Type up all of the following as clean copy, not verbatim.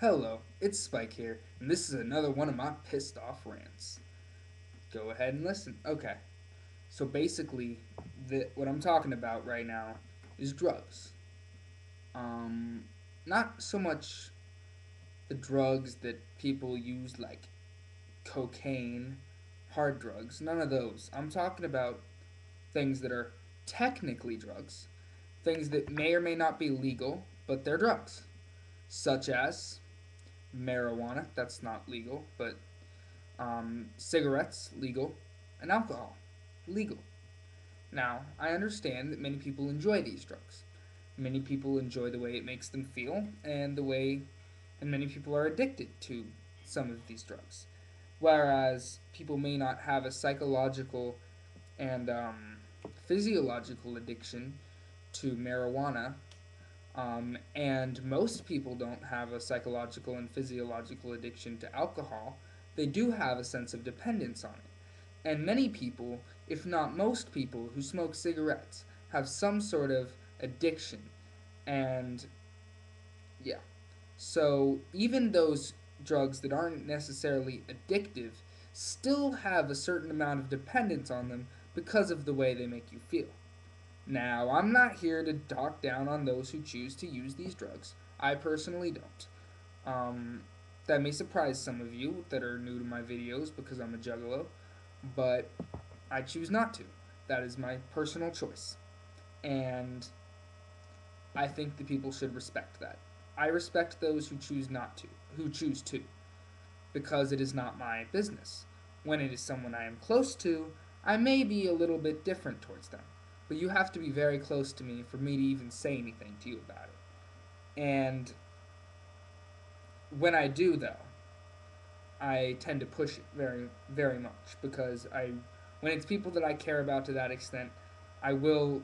Hello, it's Spike here, and this is another one of my pissed off rants. Go ahead and listen. Okay, so basically, what I'm talking about right now is drugs. Um, Not so much the drugs that people use like cocaine, hard drugs, none of those. I'm talking about things that are technically drugs, things that may or may not be legal, but they're drugs, such as marijuana, that's not legal, but cigarettes, legal, and alcohol, legal. Now, I understand that many people enjoy these drugs. Many people enjoy the way it makes them feel, and many people are addicted to some of these drugs. Whereas people may not have a psychological and physiological addiction to marijuana, and most people don't have a psychological and physiological addiction to alcohol. They do have a sense of dependence on it. And many people, if not most people, who smoke cigarettes have some sort of addiction. And yeah. So even those drugs that aren't necessarily addictive still have a certain amount of dependence on them because of the way they make you feel. Now, I'm not here to talk down on those who choose to use these drugs. I personally don't. Um, that may surprise some of you that are new to my videos because I'm a juggalo, but I choose not to. That is my personal choice. And I think the people should respect that. I respect those who choose not to, who choose to, because it is not my business. When it is someone I am close to, I may be a little bit different towards them. But you have to be very close to me for me to even say anything to you about it. And when I do, though, I tend to push it very, very much because when it's people that I care about to that extent, I will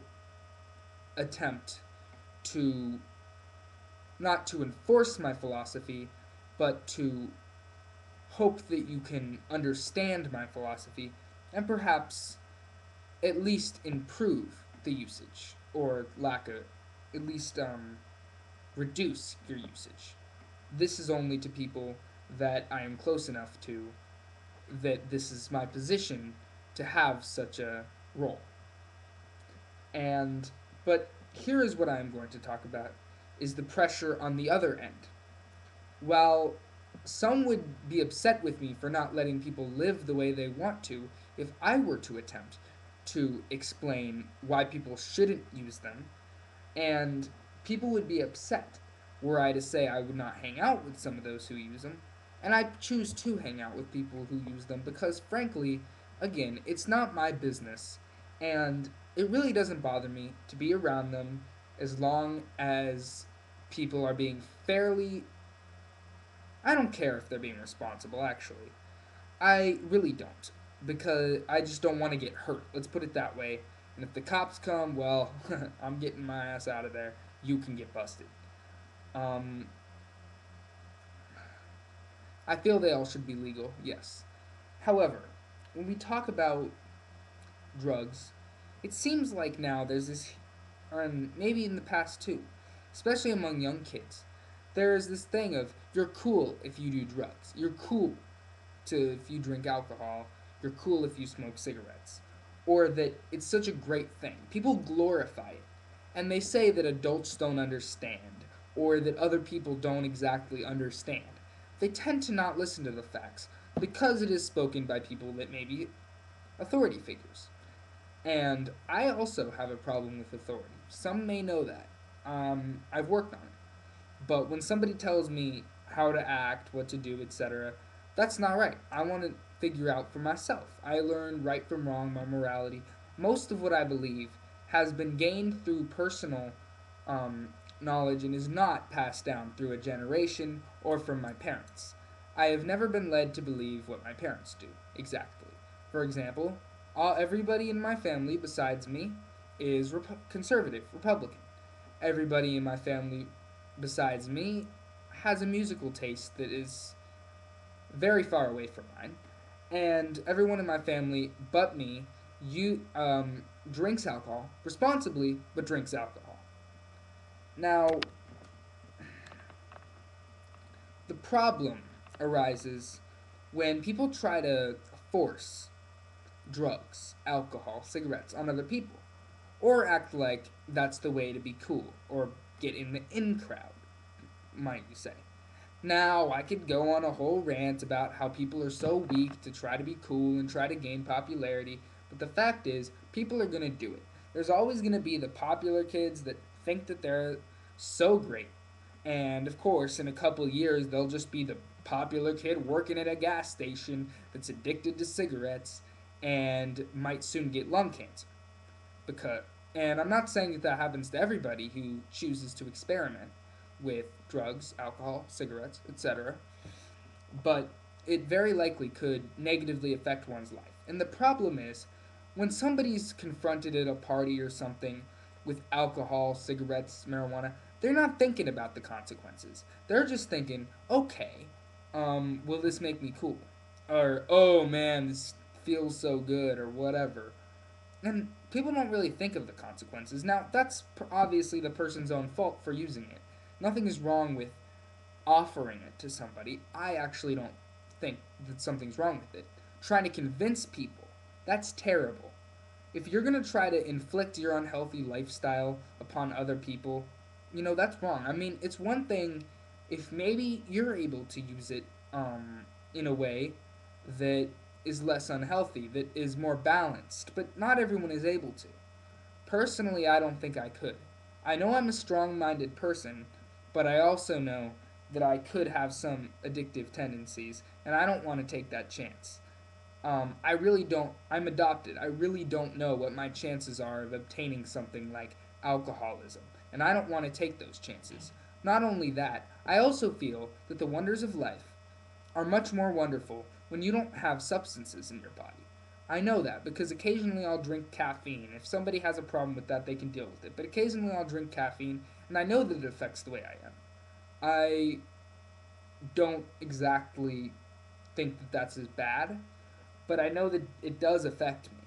attempt to not to enforce my philosophy, but to hope that you can understand my philosophy and perhaps at least improve the usage or lack of, at least reduce your usage. This is only to people that I am close enough to that this is my position to have such a role. And but here is what I am going to talk about is the pressure on the other end. While some would be upset with me for not letting people live the way they want to, if I were to attempt to explain why people shouldn't use them, and people would be upset were I to say I would not hang out with some of those who use them, and I choose to hang out with people who use them because, frankly, again, it's not my business, and it really doesn't bother me to be around them as long as people are being fairly. I don't care if they're being responsible, actually. I really don't. Because I just don't want to get hurt. Let's put it that way. And if the cops come, well, I'm getting my ass out of there. You can get busted. Um, I feel they all should be legal, yes. However, when we talk about drugs, it seems like now there's this, or maybe in the past too, especially among young kids, there is this thing of you're cool if you do drugs. You're cool to if you drink alcohol. You're cool if you smoke cigarettes. Or that it's such a great thing. People glorify it. And they say that adults don't understand, or that other people don't exactly understand. They tend to not listen to the facts because it is spoken by people that may be authority figures. And I also have a problem with authority. Some may know that. I've worked on it. But when somebody tells me how to act, what to do, etc., that's not right. I want to figure out for myself. I learn right from wrong, my morality. Most of what I believe has been gained through personal knowledge and is not passed down through a generation or from my parents. I have never been led to believe what my parents do, exactly. For example, everybody in my family besides me is conservative, Republican. Everybody in my family besides me has a musical taste that is very far away from mine, and everyone in my family but me drinks alcohol responsibly, but drinks alcohol. Now, The problem arises when people try to force drugs, alcohol, cigarettes on other people, or act like that's the way to be cool, or get in the in crowd, might you say. Now, I could go on a whole rant about how people are so weak to try to be cool and try to gain popularity, but the fact is, people are going to do it. There's always going to be the popular kids that think that they're so great. And of course, in a couple years, they'll just be the popular kid working at a gas station that's addicted to cigarettes and might soon get lung cancer. Because, and I'm not saying that that happens to everybody who chooses to experiment with drugs, alcohol, cigarettes, etc., but it very likely could negatively affect one's life. And the problem is, when somebody's confronted at a party or something with alcohol, cigarettes, marijuana, they're not thinking about the consequences. They're just thinking, okay, will this make me cool? Or, oh man, this feels so good, or whatever. And people don't really think of the consequences. Now, that's obviously the person's own fault for using it. Nothing is wrong with offering it to somebody. I actually don't think that something's wrong with it. Trying to convince people, that's terrible. If you're going to try to inflict your unhealthy lifestyle upon other people, that's wrong. I mean, it's one thing if maybe you're able to use it in a way that is less unhealthy, that is more balanced, but not everyone is able to. Personally, I don't think I could. I know I'm a strong minded person, but I also know that I could have some addictive tendencies, and I don't want to take that chance. I really don't. I'm adopted. I really don't know what my chances are of obtaining something like alcoholism, and I don't want to take those chances. Not only that, I also feel that the wonders of life are much more wonderful when you don't have substances in your body. I know that because occasionally I'll drink caffeine. If somebody has a problem with that, they can deal with it. But occasionally I'll drink caffeine, and I know that it affects the way I am. I don't exactly think that that's as bad, but I know that it does affect me.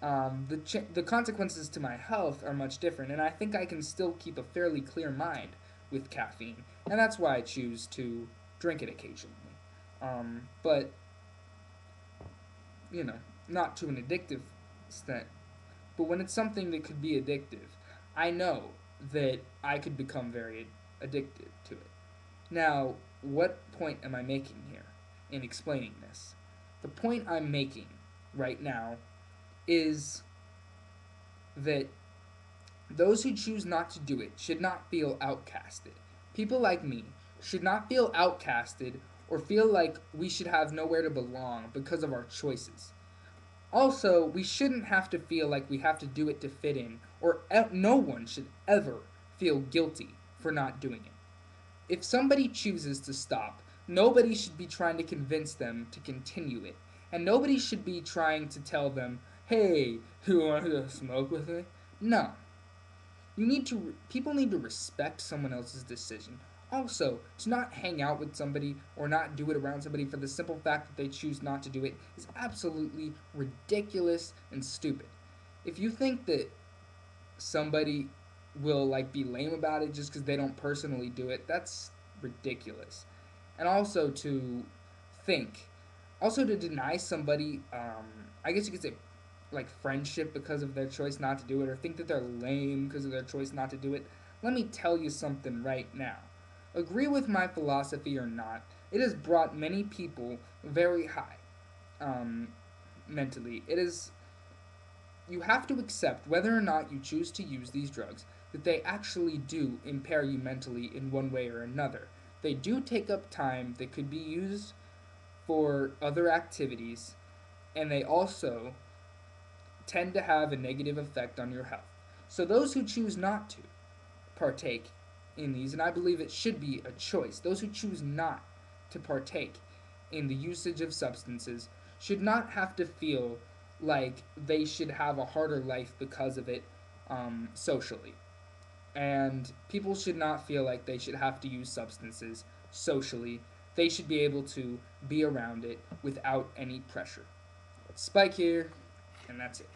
The consequences to my health are much different, and I think I can still keep a fairly clear mind with caffeine, and that's why I choose to drink it occasionally. But you know, not to an addictive extent. But when it's something that could be addictive, I know that I could become very addicted to it. Now, what point am I making here in explaining this? The point I'm making right now is that those who choose not to do it should not feel outcasted. People like me should not feel outcasted or feel like we should have nowhere to belong because of our choices. Also, we shouldn't have to feel like we have to do it to fit in, or no one should ever feel guilty for not doing it. If somebody chooses to stop, nobody should be trying to convince them to continue it. And nobody should be trying to tell them, hey, you want to smoke with me? No. People need to respect someone else's decision. Also, to not hang out with somebody or not do it around somebody for the simple fact that they choose not to do it is absolutely ridiculous and stupid. If you think that somebody will be lame about it just because they don't personally do it, that's ridiculous. And also to think, also to deny somebody, I guess you could say friendship because of their choice not to do it, or think that they're lame because of their choice not to do it. Let me tell you something right now. Agree with my philosophy or not, it has brought many people very high mentally. It is You have to accept whether or not you choose to use these drugs that they actually do impair you mentally in one way or another. They do take up time that could be used for other activities, and they also tend to have a negative effect on your health. So those who choose not to partake in these, and I believe it should be a choice, those who choose not to partake in the usage of substances should not have to feel like they should have a harder life because of it socially. And people should not feel like they should have to use substances socially. They should be able to be around it without any pressure. Spike here, and that's it.